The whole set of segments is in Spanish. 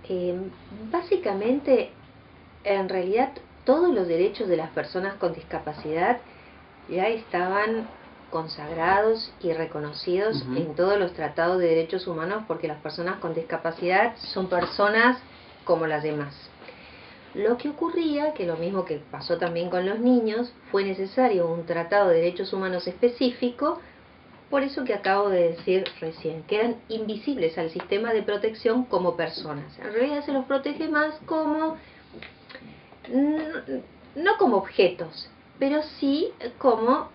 Eh, Básicamente, en realidad, todos los derechos de las personas con discapacidad ya estaban consagrados y reconocidos en todos los tratados de derechos humanos, porque las personas con discapacidad son personas como las demás. Lo que ocurría, que lo mismo que pasó también con los niños, fue necesario un tratado de derechos humanos específico, por eso que acabo de decir recién, que eran invisibles al sistema de protección como personas. En realidad se los protege más como, no como objetos, pero sí como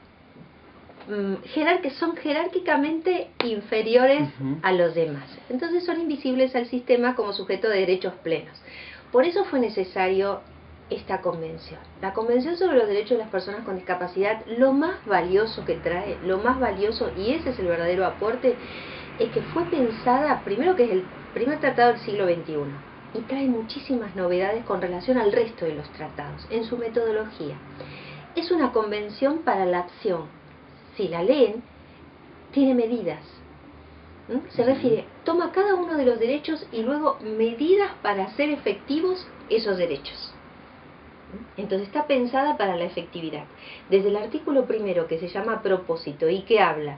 que son jerárquicamente inferiores a los demás. Entonces son invisibles al sistema como sujeto de derechos plenos. Por eso fue necesario esta convención. La Convención sobre los Derechos de las Personas con Discapacidad, lo más valioso que trae, lo más valioso, y ese es el verdadero aporte, es que fue pensada, primero que es el primer tratado del siglo XXI, y trae muchísimas novedades con relación al resto de los tratados, en su metodología. Es una convención para la acción. Si la leen, tiene medidas. Se refiere, toma cada uno de los derechos y luego medidas para hacer efectivos esos derechos. Entonces está pensada para la efectividad. Desde el artículo primero, que se llama propósito y que habla,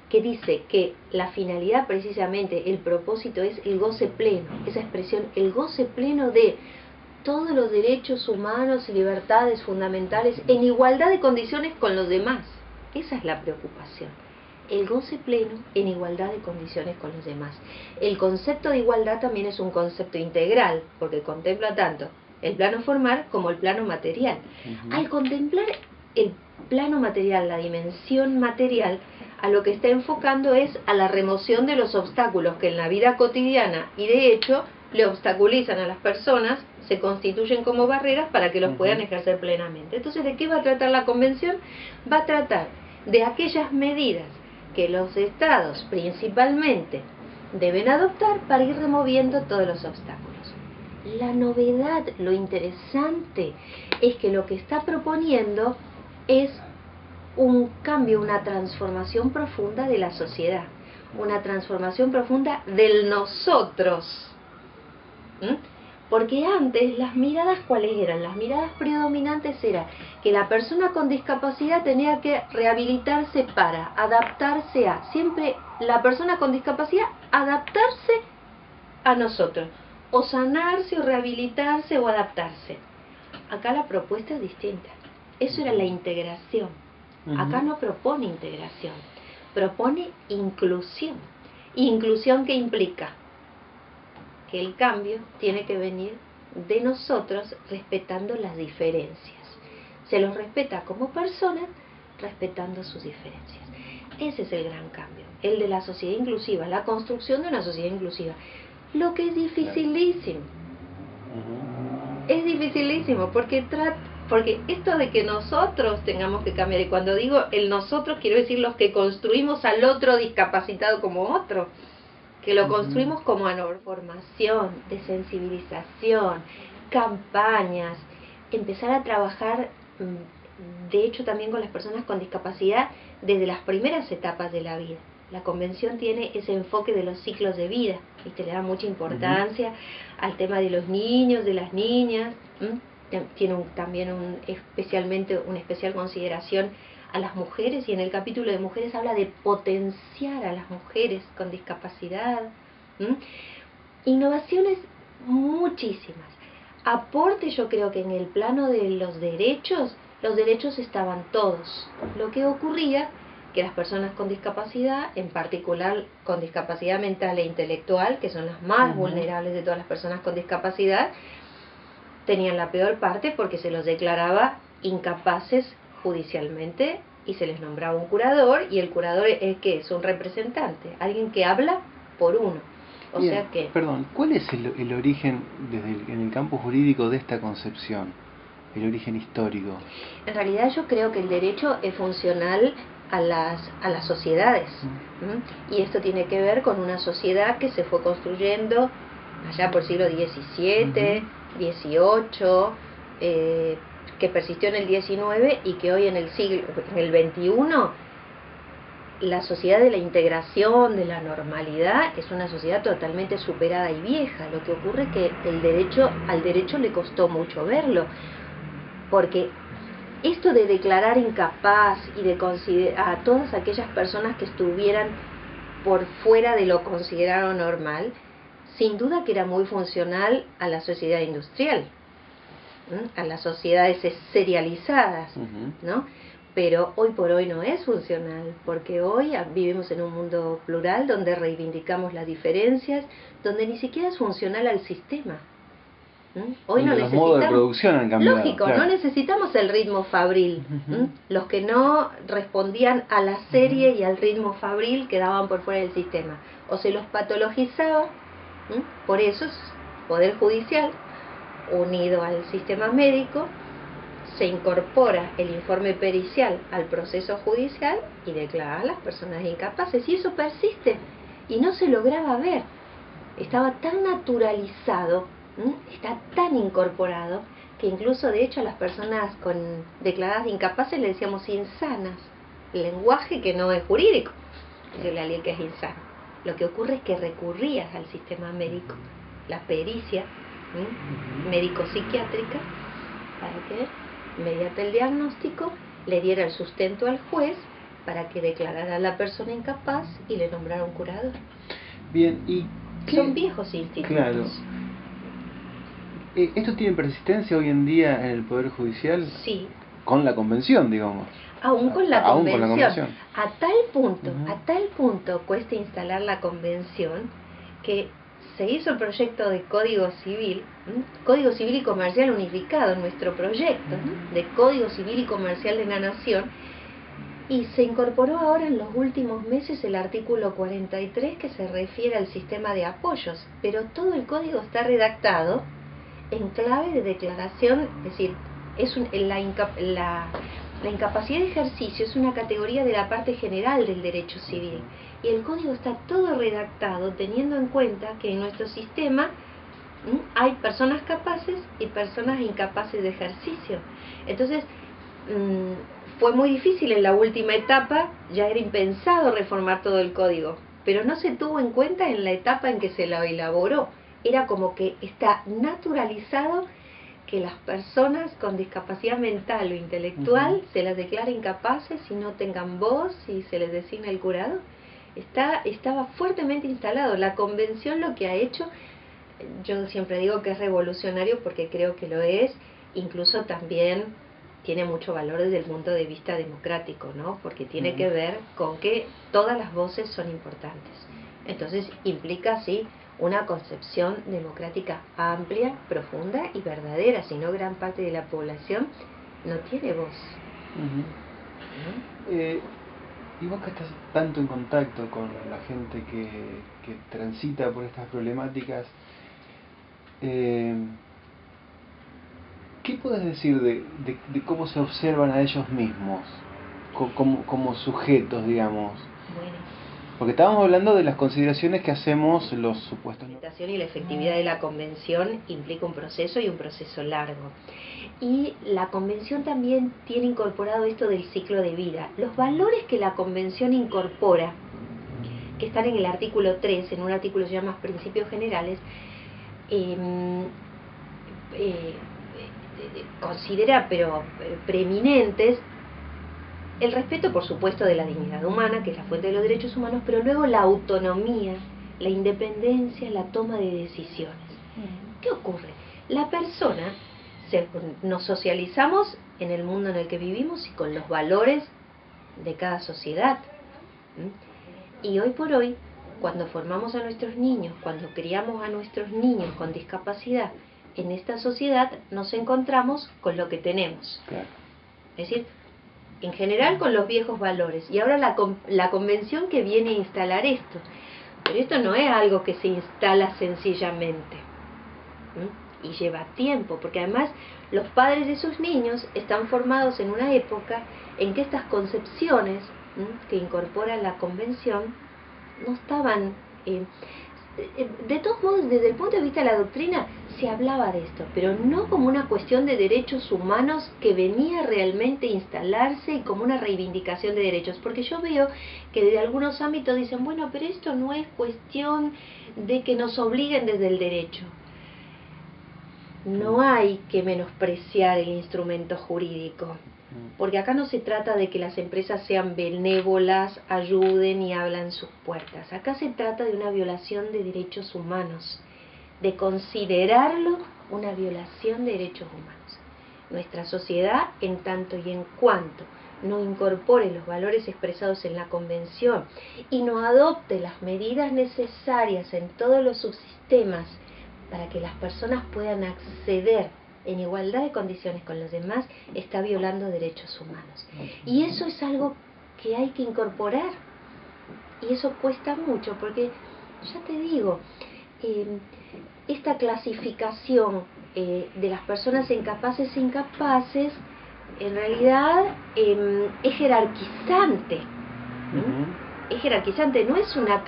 que dice que la finalidad precisamente, el propósito es el goce pleno, esa expresión, el goce pleno de todos los derechos humanos y libertades fundamentales en igualdad de condiciones con los demás. Esa es la preocupación. El goce pleno en igualdad de condiciones con los demás. El concepto de igualdad también es un concepto integral, porque contempla tanto el plano formal como el plano material. Al contemplar el plano material, la dimensión material, a lo que está enfocando es a la remoción de los obstáculos que en la vida cotidiana y de hecho le obstaculizan a las personas, se constituyen como barreras para que los puedan ejercer plenamente. Entonces, ¿de qué va a tratar la Convención? Va a tratar de aquellas medidas que los estados principalmente deben adoptar para ir removiendo todos los obstáculos. La novedad, lo interesante, es que lo que está proponiendo es un cambio, una transformación profunda de la sociedad, una transformación profunda del nosotros. Porque antes las miradas, ¿cuáles eran? Las miradas predominantes era que la persona con discapacidad tenía que rehabilitarse para adaptarse a, siempre la persona con discapacidad adaptarse a nosotros, o sanarse o rehabilitarse o adaptarse. Acá la propuesta es distinta. Eso era la integración. Acá no propone integración, propone inclusión. ¿Inclusión qué implica? Que el cambio tiene que venir de nosotros respetando las diferencias. Se los respeta como personas, respetando sus diferencias. Ese es el gran cambio, el de la sociedad inclusiva, la construcción de una sociedad inclusiva. Lo que es dificilísimo. Es dificilísimo porque esto de que nosotros tengamos que cambiar, y cuando digo el nosotros quiero decir los que construimos al otro discapacitado como otro, que lo construimos como formación, de sensibilización, campañas, empezar a trabajar, de hecho también con las personas con discapacidad desde las primeras etapas de la vida. La Convención tiene ese enfoque de los ciclos de vida, ¿viste? Le da mucha importancia al tema de los niños, de las niñas, tiene también una especial consideración a las mujeres, y en el capítulo de mujeres habla de potenciar a las mujeres con discapacidad. Innovaciones muchísimas. Aporte, yo creo que en el plano de los derechos estaban todos. Lo que ocurría que las personas con discapacidad, en particular con discapacidad mental e intelectual, que son las más vulnerables de todas las personas con discapacidad, tenían la peor parte porque se los declaraba incapaces judicialmente y se les nombraba un curador, y el curador es que es un representante, alguien que habla por uno. Bien, sea que... Perdón, ¿cuál es el origen en el campo jurídico de esta concepción? El origen histórico. En realidad yo creo que el derecho es funcional a las sociedades. Y esto tiene que ver con una sociedad que se fue construyendo allá por el siglo XVII, XVIII, que persistió en el XIX y que hoy en el XXI la sociedad de la integración, de la normalidad, es una sociedad totalmente superada y vieja. Lo que ocurre es que al derecho le costó mucho verlo, porque esto de declarar incapaz y de considerar a todas aquellas personas que estuvieran por fuera de lo considerado normal, sin duda que era muy funcional a la sociedad industrial, a las sociedades serializadas, ¿no? Pero hoy por hoy no es funcional, porque hoy vivimos en un mundo plural donde reivindicamos las diferencias, donde ni siquiera es funcional al sistema. Hoy no necesitamos, los modos de producción han cambiado. Lógico, claro. No necesitamos el ritmo fabril. Los que no respondían a la serie y al ritmo fabril quedaban por fuera del sistema. O se los patologizaba. Por eso el Poder Judicial, unido al sistema médico, se incorpora el informe pericial al proceso judicial y declara a las personas incapaces. Y eso persiste y no se lograba ver. Estaba tan naturalizado, está tan incorporado, que incluso de hecho a las personas declaradas incapaces le decíamos insanas. El lenguaje que no es jurídico, es la ley que es insano. Lo que ocurre es que recurrías al sistema médico, la pericia médico-psiquiátrica, para que, mediante el diagnóstico, le diera el sustento al juez para que declarara a la persona incapaz y le nombrara un curador. Bien, y son viejos institutos. Claro. ¿Esto tiene persistencia hoy en día en el Poder Judicial? Sí. Con la convención, digamos. Aún con la convención. A tal punto cuesta instalar la convención que se hizo el proyecto de Código Civil y Comercial unificado, nuestro proyecto de Código Civil y Comercial de la Nación, y se incorporó ahora en los últimos meses el artículo 43 que se refiere al sistema de apoyos, pero todo el código está redactado en clave de declaración, es decir, la incapacidad de ejercicio es una categoría de la parte general del derecho civil, y el código está todo redactado teniendo en cuenta que en nuestro sistema hay personas capaces y personas incapaces de ejercicio. Entonces, fue muy difícil en la última etapa, ya era impensado reformar todo el código, pero no se tuvo en cuenta en la etapa en que se lo elaboró. Era como que está naturalizado que las personas con discapacidad mental o intelectual se las declare incapaces y no tengan voz y se les designa el curador. Estaba fuertemente instalado. La convención lo que ha hecho, yo siempre digo que es revolucionario porque creo que lo es, incluso también tiene mucho valor desde el punto de vista democrático, ¿no? Porque tiene que ver con que todas las voces son importantes. Entonces implica, sí, una concepción democrática amplia, profunda y verdadera, si no gran parte de la población no tiene voz. Y vos que estás tanto en contacto con la gente que transita por estas problemáticas, ¿qué puedes decir de cómo se observan a ellos mismos como sujetos, digamos? Bueno. Porque estábamos hablando de las consideraciones que hacemos los supuestos. La implementación y la efectividad de la convención implica un proceso y un proceso largo. Y la convención también tiene incorporado esto del ciclo de vida. Los valores que la convención incorpora, que están en el artículo 3, en un artículo que se llama Principios Generales, considera, pero preeminentes, el respeto, por supuesto, de la dignidad humana, que es la fuente de los derechos humanos, pero luego la autonomía, la independencia, la toma de decisiones. ¿Qué ocurre? La persona, nos socializamos en el mundo en el que vivimos y con los valores de cada sociedad. Y hoy por hoy, cuando formamos a nuestros niños, cuando criamos a nuestros niños con discapacidad, en esta sociedad nos encontramos con lo que tenemos. Claro. Es decir, en general con los viejos valores. Y ahora la convención que viene a instalar esto. Pero esto no es algo que se instala sencillamente. Y lleva tiempo, porque además los padres de sus niños están formados en una época en que estas concepciones que incorpora la convención no estaban... de todos modos, desde el punto de vista de la doctrina, se hablaba de esto, pero no como una cuestión de derechos humanos que venía realmente a instalarse y como una reivindicación de derechos, porque yo veo que desde algunos ámbitos dicen, bueno, pero esto no es cuestión de que nos obliguen desde el derecho. No hay que menospreciar el instrumento jurídico, porque acá no se trata de que las empresas sean benévolas, ayuden y abran sus puertas. Acá se trata de una violación de derechos humanos, de considerarlo una violación de derechos humanos. Nuestra sociedad, en tanto y en cuanto no incorpore los valores expresados en la Convención y no adopte las medidas necesarias en todos los subsistemas para que las personas puedan acceder en igualdad de condiciones con los demás, está violando derechos humanos. Y eso es algo que hay que incorporar. Y eso cuesta mucho, porque, ya te digo, esta clasificación de las personas incapaces e incapaces, en realidad es jerarquizante. Es jerarquizante, no es una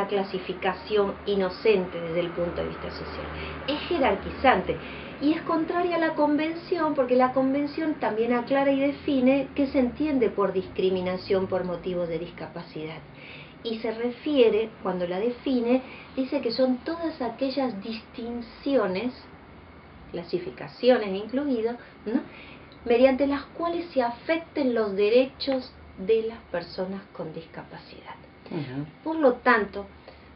clasificación inocente desde el punto de vista social, es jerarquizante y es contraria a la Convención, porque la Convención también aclara y define qué se entiende por discriminación por motivos de discapacidad, y se refiere, cuando la define, dice que son todas aquellas distinciones, clasificaciones incluidas, ¿no?, mediante las cuales se afecten los derechos de las personas con discapacidad. Por lo tanto,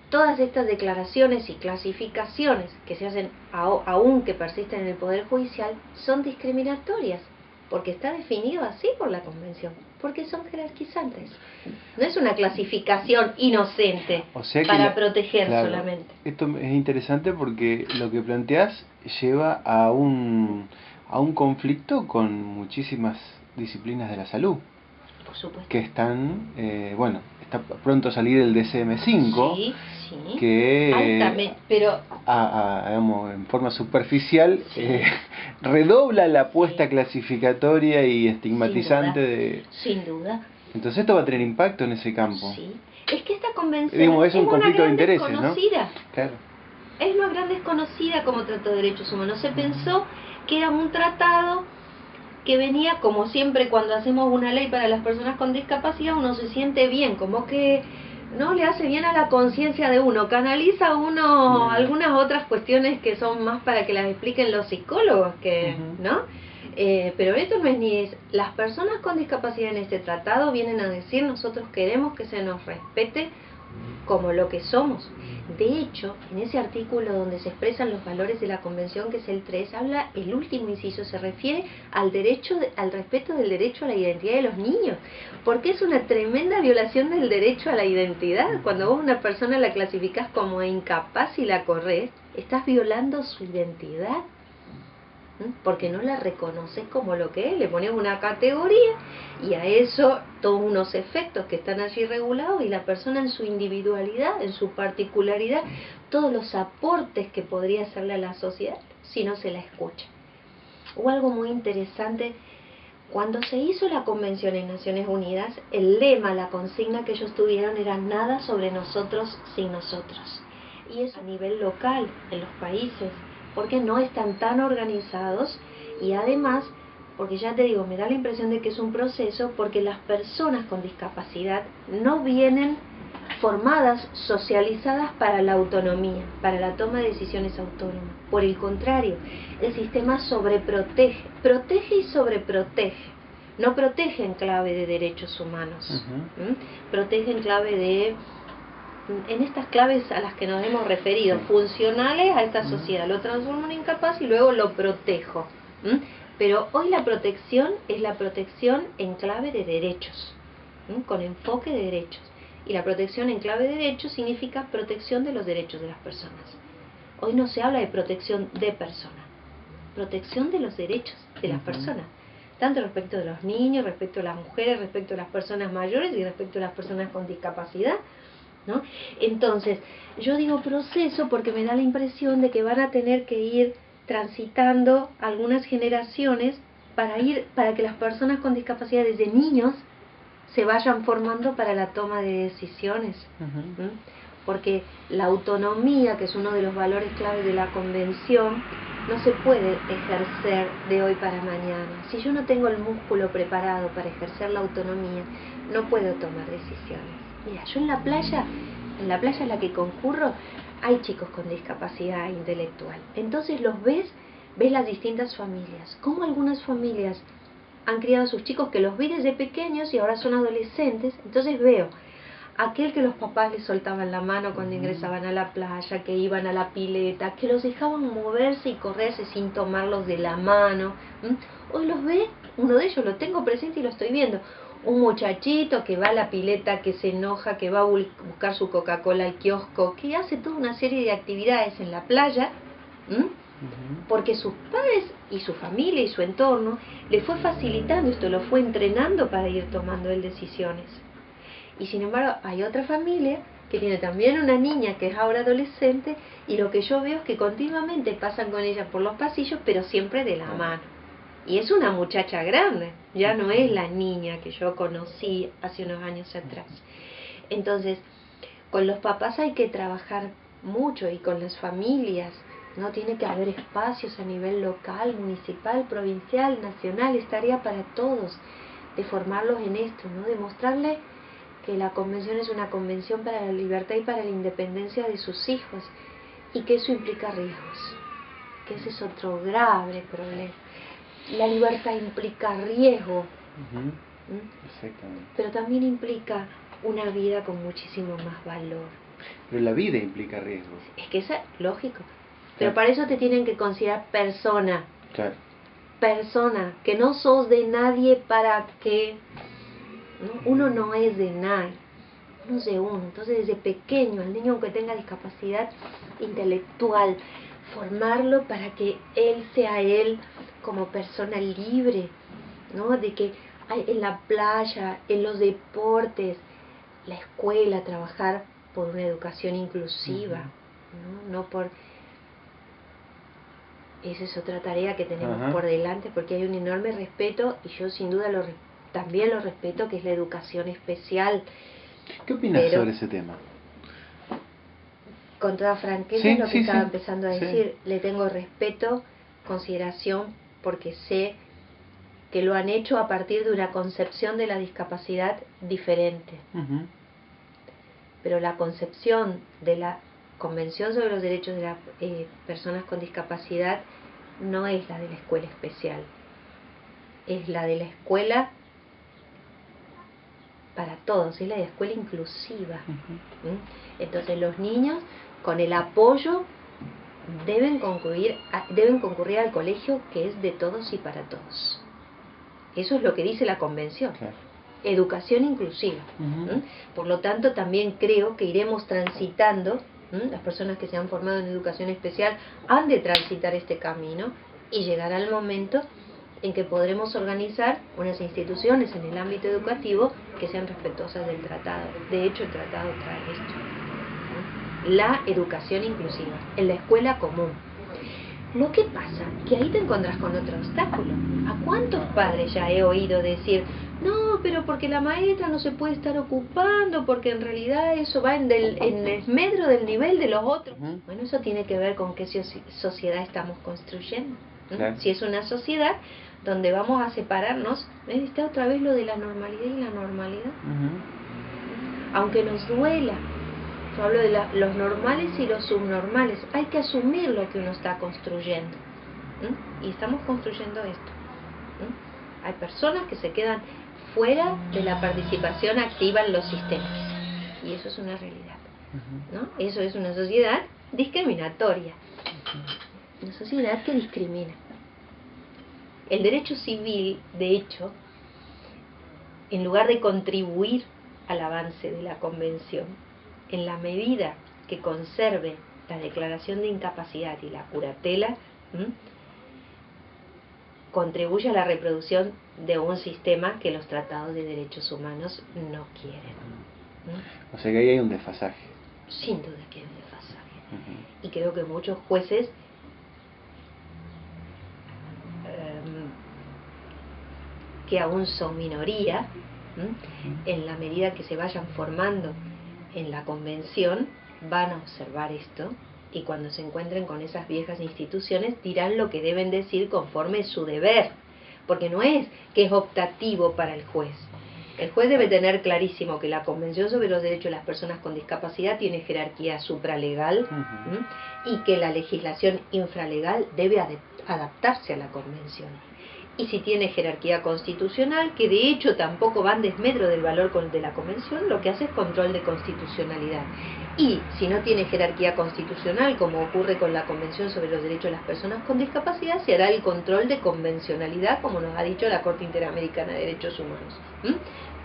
todas estas declaraciones y clasificaciones que se hacen aún que persisten en el Poder Judicial son discriminatorias, porque está definido así por la Convención, porque son jerarquizantes. No es una clasificación inocente, o sea que para proteger, claro, solamente. Esto es interesante porque lo que planteás lleva a un conflicto con muchísimas disciplinas de la salud. Por supuesto. Que están, bueno, está pronto a salir el DSM-5, sí, que altamente, pero digamos, en forma superficial, sí, redobla la apuesta clasificatoria y estigmatizante sin duda. Entonces esto va a tener impacto en ese campo. Sí. Es que esta convención es un conflicto de intereses, ¿no? Claro. Es una gran desconocida como Tratado de Derechos Humanos. Se pensó que era un tratado que venía, como siempre cuando hacemos una ley para las personas con discapacidad, uno se siente bien, como que no le hace bien a la conciencia de uno, canaliza uno algunas otras cuestiones que son más para que las expliquen los psicólogos, que ¿no? Pero esto no es ni las personas con discapacidad en este tratado vienen a decir, nosotros queremos que se nos respete como lo que somos. De hecho, en ese artículo donde se expresan los valores de la Convención, que es el 3, habla, el último inciso se refiere al al respeto del derecho a la identidad de los niños, porque es una tremenda violación del derecho a la identidad. Cuando vos a una persona la clasificás como incapaz y la corres, estás violando su identidad, porque no la reconoces como lo que es, le pones una categoría y a eso todos unos efectos que están allí regulados, y la persona en su individualidad, en su particularidad, todos los aportes que podría hacerle a la sociedad si no se la escucha. O algo muy interesante, cuando se hizo la Convención en Naciones Unidas, el lema, la consigna que ellos tuvieron era nada sobre nosotros sin nosotros, y eso a nivel local, en los países, porque no están tan organizados, y además, porque ya te digo, me da la impresión de que es un proceso, porque las personas con discapacidad no vienen formadas, socializadas para la autonomía, para la toma de decisiones autónomas. Por el contrario, el sistema sobreprotege, protege y sobreprotege. No protege en clave de derechos humanos, protege en clave de, en estas claves a las que nos hemos referido, funcionales a esta sociedad. Lo transformo en incapaz y luego lo protejo. Pero hoy la protección es la protección en clave de derechos, con enfoque de derechos. Y la protección en clave de derechos significa protección de los derechos de las personas. Hoy no se habla de protección de personas, protección de los derechos de las personas, tanto respecto de los niños, respecto a las mujeres, respecto a las personas mayores y respecto a las personas con discapacidad, ¿no? Entonces, yo digo proceso porque me da la impresión de que van a tener que ir transitando algunas generaciones para que las personas con discapacidad desde niños se vayan formando para la toma de decisiones. porque la autonomía, que es uno de los valores clave de la convención, no se puede ejercer de hoy para mañana. Si yo no tengo el músculo preparado para ejercer la autonomía, no puedo tomar decisiones. Mira, yo en la playa a la que concurro, hay chicos con discapacidad intelectual. Entonces ves las distintas familias. Cómo algunas familias han criado a sus chicos, que los vi desde pequeños y ahora son adolescentes. Entonces veo aquel que los papás les soltaban la mano cuando ingresaban a la playa, que iban a la pileta, que los dejaban moverse y correrse sin tomarlos de la mano. Hoy los ve, uno de ellos lo tengo presente y lo estoy viendo. Un muchachito que va a la pileta, que se enoja, que va a buscar su Coca-Cola al kiosco, que hace toda una serie de actividades en la playa, porque sus padres y su familia y su entorno le fue facilitando esto, lo fue entrenando para ir tomando él decisiones. Y sin embargo hay otra familia que tiene también una niña que es ahora adolescente, y lo que yo veo es que continuamente pasan con ella por los pasillos, pero siempre de la mano. Y es una muchacha grande, ya no es la niña que yo conocí hace unos años atrás. Entonces, con los papás hay que trabajar mucho, y con las familias, ¿no? Tiene que haber espacios a nivel local, municipal, provincial, nacional. Es tarea para todos de formarlos en esto, ¿no? De mostrarle que la convención es una convención para la libertad y para la independencia de sus hijos, y que eso implica riesgos, que ese es otro grave problema. La libertad implica riesgo, Exactamente. pero también implica una vida con muchísimo más valor. Pero la vida implica riesgos. Es que eso es lógico. Pero para eso te tienen que considerar persona. Claro. Persona, que no sos de nadie para que... ¿no? Uno no es de nadie, uno es de uno. Entonces desde pequeño, al niño aunque tenga discapacidad intelectual, formarlo para que él sea él como persona libre, ¿no? De que en la playa, en los deportes, la escuela, trabajar por una educación inclusiva, ¿no? por... Esa es otra tarea que tenemos por delante, porque hay un enorme respeto, y yo sin duda también lo respeto, que es la educación especial. ¿Qué opinas sobre ese tema? Con toda franqueza, lo que estaba empezando a decir, le tengo respeto, consideración, porque sé que lo han hecho a partir de una concepción de la discapacidad diferente. Pero la concepción de la Convención sobre los Derechos de las Personas con Discapacidad no es la de la escuela especial, es la de la escuela para todos, es la de la escuela inclusiva. Entonces los niños, con el apoyo, deben concurrir al colegio, que es de todos y para todos. Eso es lo que dice la Convención. Claro. Educación inclusiva. Por lo tanto, también creo que iremos transitando, las personas que se han formado en educación especial han de transitar este camino, y llegará el momento en que podremos organizar unas instituciones en el ámbito educativo que sean respetuosas del tratado. De hecho, el tratado trae esto, ¿no? La educación inclusiva en la escuela común. Lo que pasa que ahí te encuentras con otro obstáculo. ¿A cuántos padres ya he oído decir: no, pero porque la maestra no se puede estar ocupando, porque en realidad eso va en desmedro del nivel de los otros? Bueno, eso tiene que ver con qué sociedad estamos construyendo. Claro. Si es una sociedad donde vamos a separarnos, está otra vez lo de la normalidad y la normalidad. Aunque nos duela, yo hablo de los normales y los subnormales. Hay que asumir lo que uno está construyendo. Y estamos construyendo esto. Hay personas que se quedan fuera de la participación activa en los sistemas. Y eso es una realidad, ¿no? Eso es una sociedad discriminatoria. Una sociedad que discrimina. El derecho civil, de hecho, en lugar de contribuir al avance de la Convención, en la medida que conserve la declaración de incapacidad y la curatela, contribuye a la reproducción de un sistema que los tratados de derechos humanos no quieren. O sea que ahí hay un desfasaje. Sin duda que hay un desfasaje. Y creo que muchos jueces que aún son minoría, en la medida que se vayan formando en la Convención, van a observar esto y cuando se encuentren con esas viejas instituciones dirán lo que deben decir conforme su deber, porque no es que es optativo para el juez. El juez debe tener clarísimo que la Convención sobre los Derechos de las Personas con Discapacidad tiene jerarquía supralegal y que la legislación infralegal debe adaptarse a la Convención. Y si tiene jerarquía constitucional, que de hecho tampoco va en desmedro del valor de la Convención, lo que hace es control de constitucionalidad. Y si no tiene jerarquía constitucional, como ocurre con la Convención sobre los Derechos de las Personas con Discapacidad, se hará el control de convencionalidad, como nos ha dicho la Corte Interamericana de Derechos Humanos.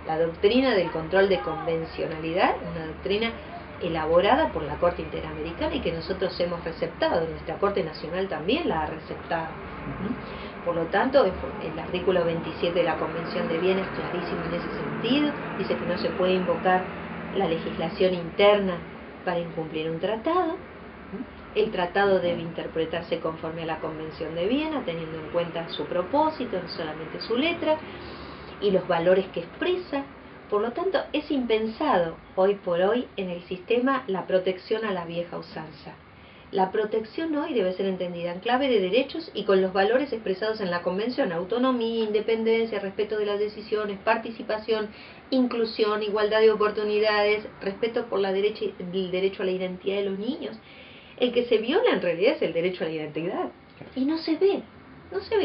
La doctrina del control de convencionalidad, una doctrina elaborada por la Corte Interamericana y que nosotros hemos receptado, nuestra Corte Nacional también la ha receptado. Por lo tanto, el artículo 27 de la Convención de Viena es clarísimo en ese sentido, dice que no se puede invocar la legislación interna para incumplir un tratado. El tratado debe interpretarse conforme a la Convención de Viena, teniendo en cuenta su propósito, no solamente su letra, y los valores que expresa. Por lo tanto, es impensado hoy por hoy en el sistema la protección a la vieja usanza. La protección hoy debe ser entendida en clave de derechos y con los valores expresados en la Convención: autonomía, independencia, respeto de las decisiones, participación, inclusión, igualdad de oportunidades, respeto por el derecho a la identidad de los niños. El que se viola en realidad es el derecho a la identidad y no se ve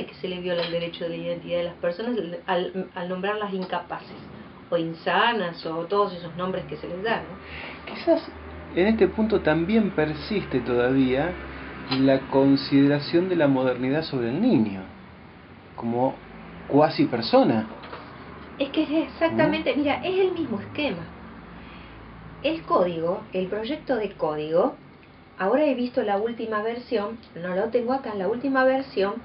que se le viola el derecho de la identidad de las personas al nombrarlas incapaces o insanas o todos esos nombres que se les dan, ¿no? Quizás en este punto también persiste todavía la consideración de la modernidad sobre el niño como cuasi persona. Es que es exactamente, mira, es el mismo esquema. El código, el proyecto de código, ahora he visto la última versión, no lo tengo acá, en la última versión,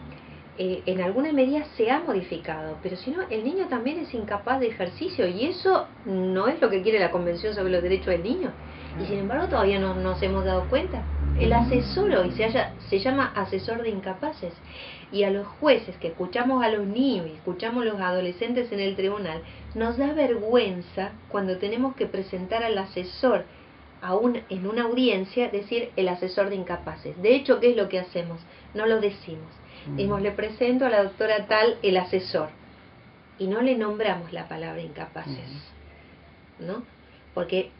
en alguna medida se ha modificado, pero si no, el niño también es incapaz de ejercicio y eso no es lo que quiere la Convención sobre los Derechos del Niño. Y sin embargo todavía no nos hemos dado cuenta. El asesor hoy se llama asesor de incapaces. Y a los jueces que escuchamos a los niños y escuchamos a los adolescentes en el tribunal, nos da vergüenza cuando tenemos que presentar al asesor en una audiencia, decir el asesor de incapaces. De hecho, ¿qué es lo que hacemos? No lo decimos. Decimos, le presento a la doctora tal el asesor. Y no le nombramos la palabra incapaces, ¿no? Porque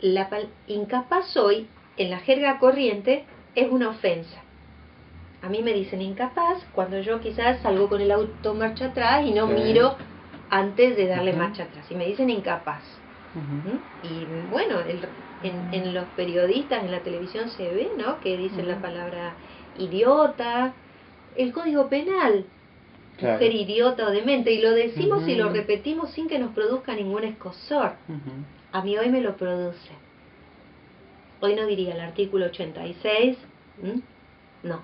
incapaz hoy, en la jerga corriente, es una ofensa. A mí me dicen incapaz cuando yo quizás salgo con el auto marcha atrás y no miro antes de darle marcha atrás. Y me dicen incapaz. Y bueno, en los periodistas, en la televisión se ve, ¿no?, que dicen la palabra idiota. El Código Penal, mujer idiota o demente, y lo decimos y lo repetimos sin que nos produzca ningún escozor. A mí hoy me lo produce. Hoy no diría el artículo 86, no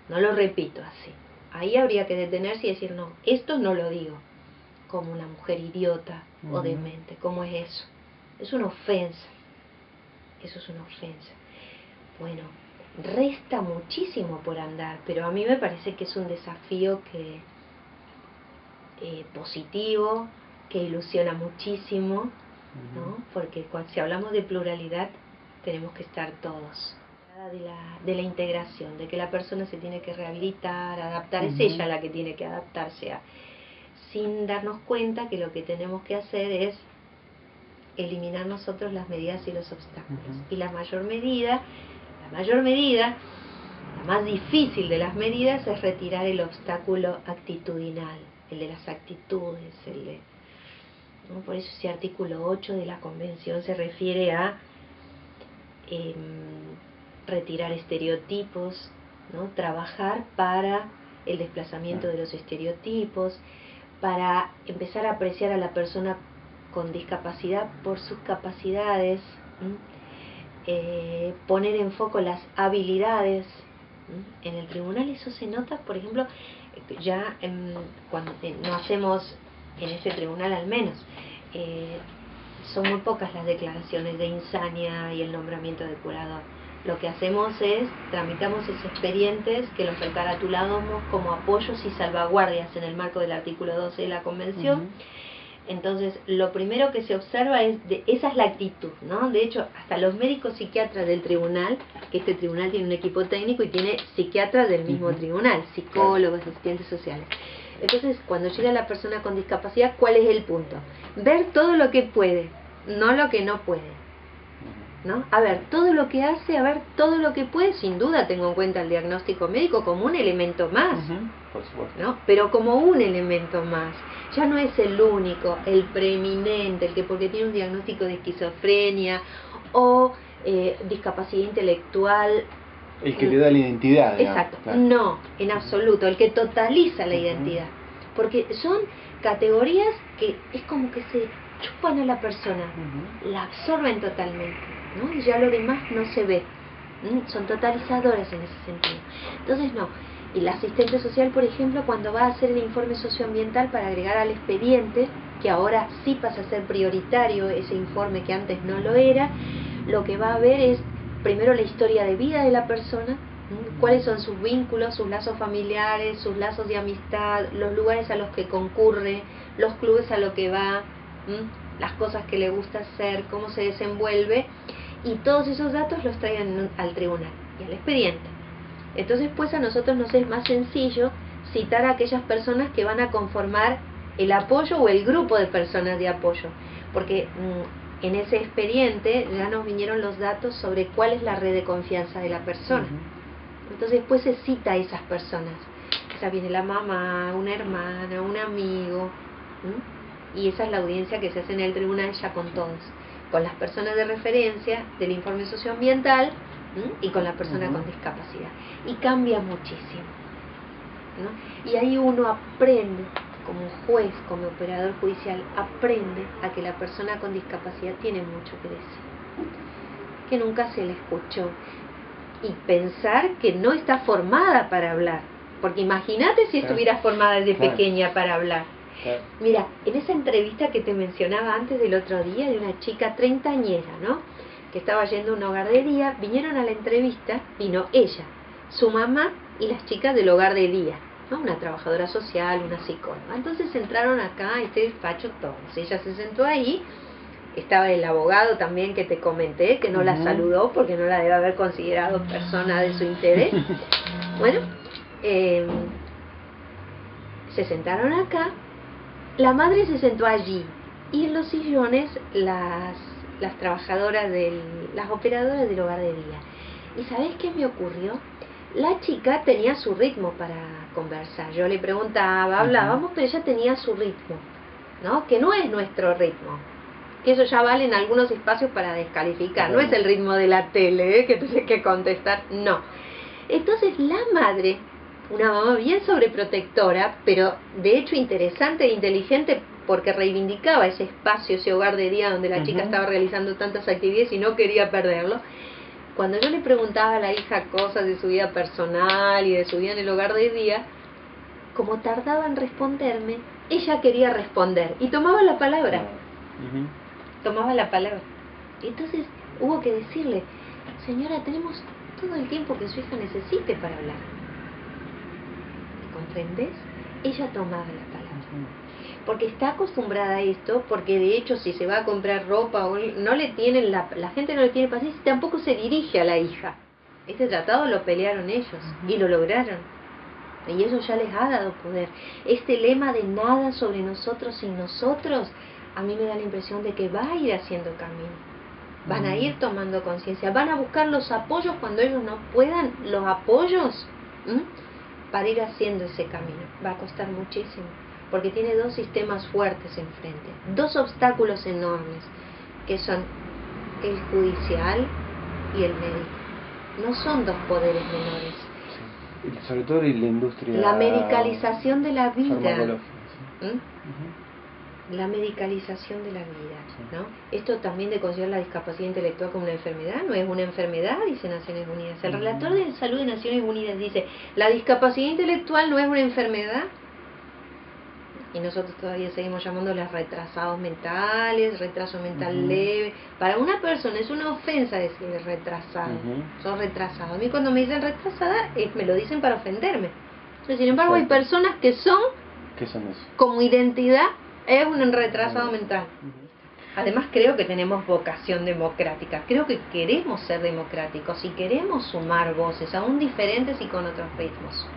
lo repito así. Ahí habría que detenerse y decir, no, esto no lo digo como una mujer idiota o demente. ¿Cómo es eso? Es una ofensa. Eso es una ofensa. Bueno, resta muchísimo por andar, pero a mí me parece que es un desafío que positivo, que ilusiona muchísimo, ¿no? Porque si hablamos de pluralidad tenemos que estar todos. De la integración, de que la persona se tiene que rehabilitar, adaptar, es ella la que tiene que adaptarse sin darnos cuenta que lo que tenemos que hacer es eliminar nosotros las medidas y los obstáculos. Y la mayor medida, la más difícil de las medidas es retirar el obstáculo actitudinal, el de las actitudes, ¿no? Por eso ese artículo 8 de la Convención se refiere a retirar estereotipos, ¿no? Trabajar para el desplazamiento de los estereotipos, para empezar a apreciar a la persona con discapacidad por sus capacidades, poner en foco las habilidades. En el tribunal eso se nota, por ejemplo, ya cuando no hacemos, en este tribunal al menos, son muy pocas las declaraciones de insania y el nombramiento de curador. Lo que hacemos es, tramitamos esos expedientes que los recaratulamos como apoyos y salvaguardias en el marco del artículo 12 de la Convención, Entonces, lo primero que se observa esa es la actitud, ¿no? De hecho, hasta los médicos psiquiatras del tribunal, que este tribunal tiene un equipo técnico y tiene psiquiatras del mismo tribunal, psicólogos, asistentes sociales. Entonces, cuando llega la persona con discapacidad, ¿cuál es el punto? Ver todo lo que puede, no lo que no puede, ¿no? A ver, todo lo que hace, a ver, todo lo que puede, sin duda tengo en cuenta el diagnóstico médico como un elemento más, por supuesto, ¿no? Pero como un elemento más. Ya no es el único, el preeminente, el que porque tiene un diagnóstico de esquizofrenia o discapacidad intelectual. El que le da la identidad. Exacto, claro. No, en absoluto, el que totaliza la identidad. Porque son categorías que es como que se chupan a la persona, la absorben totalmente, ¿no? Y ya lo demás no se ve. Son totalizadoras en ese sentido. Entonces no. Y la asistente social, por ejemplo, cuando va a hacer el informe socioambiental para agregar al expediente, que ahora sí pasa a ser prioritario ese informe que antes no lo era, lo que va a ver es primero la historia de vida de la persona, cuáles son sus vínculos, sus lazos familiares, sus lazos de amistad, los lugares a los que concurre, los clubes a los que va, las cosas que le gusta hacer, cómo se desenvuelve, y todos esos datos los traen al tribunal y al expediente. Entonces, pues a nosotros nos es más sencillo citar a aquellas personas que van a conformar el apoyo o el grupo de personas de apoyo, porque en ese expediente ya nos vinieron los datos sobre cuál es la red de confianza de la persona. Entonces, pues se cita a esas personas. O sea, viene la mamá, una hermana, un amigo, y esa es la audiencia que se hace en el tribunal ya con todos, con las personas de referencia del informe socioambiental y con la persona con discapacidad. Y cambia muchísimo, ¿no? Y ahí uno aprende, como juez, como operador judicial, aprende a que la persona con discapacidad tiene mucho que decir, que nunca se le escuchó, y pensar que no está formada para hablar, porque imagínate si estuviera formada desde pequeña para hablar. Mira, en esa entrevista que te mencionaba antes del otro día, de una chica treintañera, ¿no?, que estaba yendo a un hogar de día, vinieron a la entrevista, vino ella, su mamá y las chicas del hogar de día, ¿no?, una trabajadora social, una psicóloga. Entonces entraron acá a este despacho todos. Ella se sentó ahí, estaba el abogado también que te comenté, que no la saludó porque no la debe haber considerado persona de su interés. Bueno, se sentaron acá, la madre se sentó allí, y en los sillones las trabajadoras, las operadoras del hogar de día. ¿Y sabés qué me ocurrió? La chica tenía su ritmo para conversar. Yo le preguntaba, hablábamos, pero ella tenía su ritmo, ¿no? Que no es nuestro ritmo. Que eso ya vale en algunos espacios para descalificar. No es el ritmo de la tele, que tienes que contestar, no. Entonces la madre, una mamá bien sobreprotectora, pero de hecho interesante e inteligente, porque reivindicaba ese espacio, ese hogar de día donde la chica estaba realizando tantas actividades y no quería perderlo. Cuando yo le preguntaba a la hija cosas de su vida personal y de su vida en el hogar de día, como tardaba en responderme, ella quería responder y tomaba la palabra. Tomaba la palabra. Entonces hubo que decirle, señora, tenemos todo el tiempo que su hija necesite para hablar. ¿Comprendés? Ella tomaba la palabra. Porque está acostumbrada a esto, porque de hecho si se va a comprar ropa, no le tienen la gente no le tiene paciencia, y tampoco se dirige a la hija. Este tratado lo pelearon ellos y lo lograron. Y eso ya les ha dado poder. Este lema de nada sobre nosotros sin nosotros, a mí me da la impresión de que va a ir haciendo camino. Van a ir tomando conciencia, van a buscar los apoyos cuando ellos no puedan, los apoyos, para ir haciendo ese camino. Va a costar muchísimo, porque tiene dos sistemas fuertes enfrente, dos obstáculos enormes, que son el judicial y el médico. No son dos poderes menores. Sí. Sobre todo en la industria. La medicalización de la vida. ¿Sí? La medicalización de la vida, ¿no? Esto también de considerar la discapacidad intelectual como una enfermedad, no es una enfermedad, dice Naciones Unidas. El relator de salud de Naciones Unidas dice, la discapacidad intelectual no es una enfermedad. Y nosotros todavía seguimos llamándolas retrasados mentales, retraso mental leve. Para una persona es una ofensa decirle retrasado, son retrasados. A mí cuando me dicen retrasada, me lo dicen para ofenderme. Pero, sin embargo, hay personas que son, ¿qué son eso? como identidad, Es un retrasado mental. Además creo que tenemos vocación democrática, creo que queremos ser democráticos y queremos sumar voces, aún diferentes y con otros ritmos.